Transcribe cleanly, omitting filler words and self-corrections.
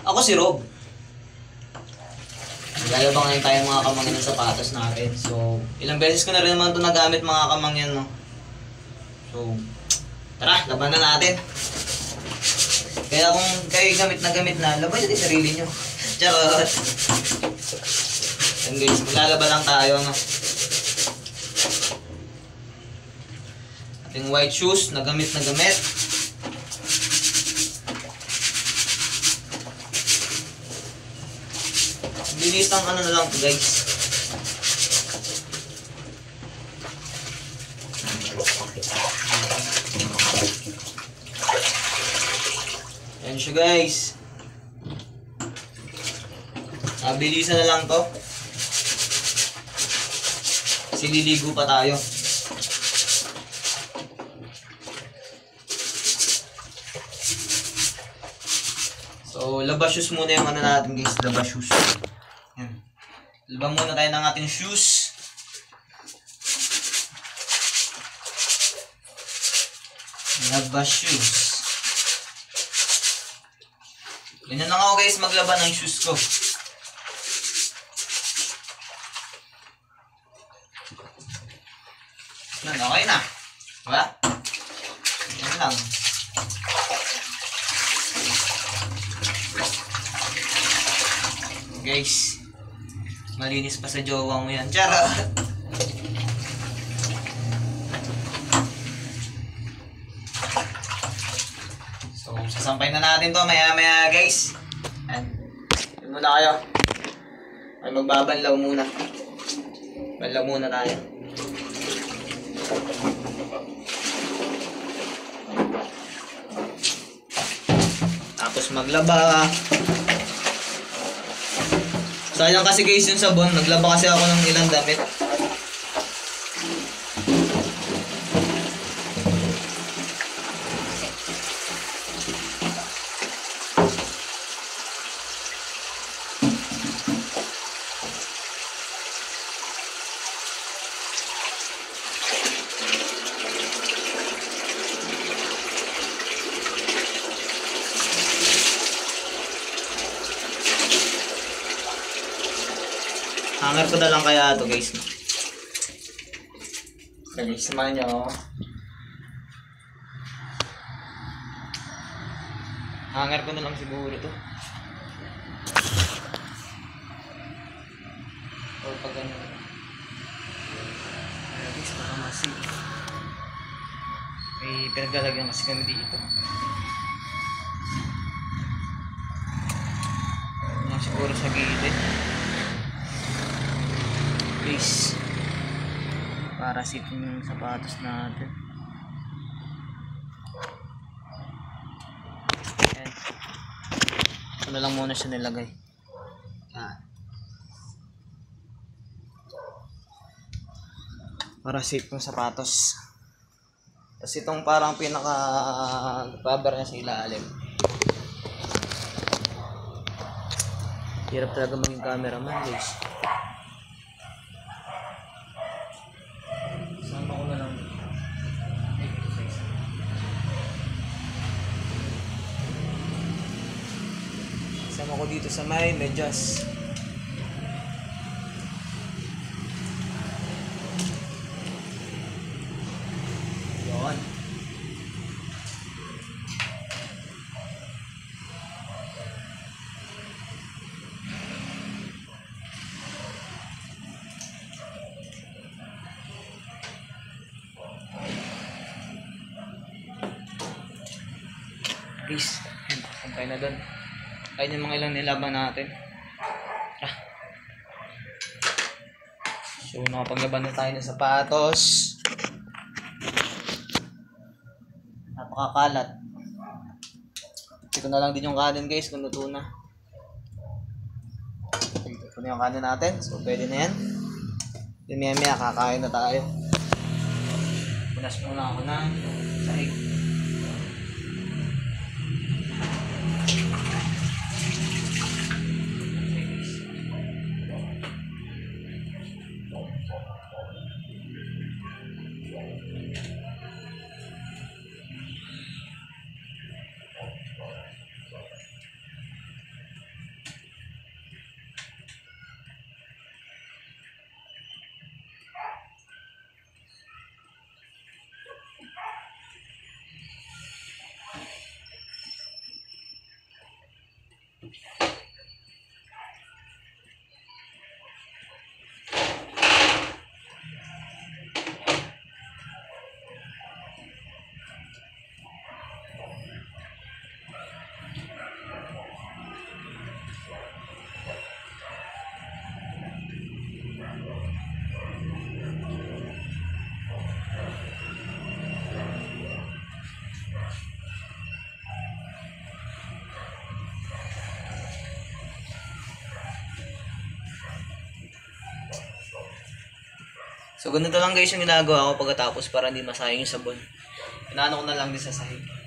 Ako si Rob. Lalabang ngayon tayo mga kamangyan ng sapatos natin. So, ilang beses ko na rin naman ito nagamit mga kamangyan, no? So, tara, laban na natin. Kaya kung kayo gamit na, laban nyo din sarili nyo. Charot! Yan guys, maglalaban lang tayo, no? Ating white shoes, nagamit. Bilis ang ano na lang to guys. Ayan siya guys. Bilisan na lang to. Kasi liligo pa tayo. So, labas shoes muna yung ano natin guys. Labas shoes. Yan. Labang muna tayo ng ating shoes. Labas shoes. Ganyan lang ako guys maglaban ng shoes ko. Yan, okay na. Diba? Yan lang. Guys, malinis pa sa jowa mo yan. Charot! So, sasampay na natin to maya-maya guys. Ayan. Yun muna kayo. Ay, magbabanlaw muna. Banlaw muna tayo. Tapos maglaba. Sayang kasi guys yung sabon. Naglaba kasi ako ng ilang damit. Hanger ko na lang kaya ito guys. Guys, samahan nyo. Hanger ko na lang siguro ito. O pag ano. Guys, baka masi. May pinaglalagyan kasi kami dito. Siguro sa gilid. Please, para sipin yung sapatos natin. Ayan. Ito na lang muna siya nilagay. Para safe yung sapatos. Tapos itong parang pinaka-cover niya sa ilalim. Hirap talaga maging cameraman guys. Sama ko dito sa may medyas. Yun. Please, kumpay na doon. Ayun yung mga ilang nilaban natin. So, nakapaglaban na tayo ng sapatos. Napakakalat. Ito na lang din yung kanin guys kung luto na. Ito na yung kanin natin. So, pwede na yan. Then maya kakain na tayo. Punas muna ako ng sahig. So, ganito lang guys yung ginagawa ko pagkatapos para hindi masayang yung sabon. Inaano ko na lang din sa sahig.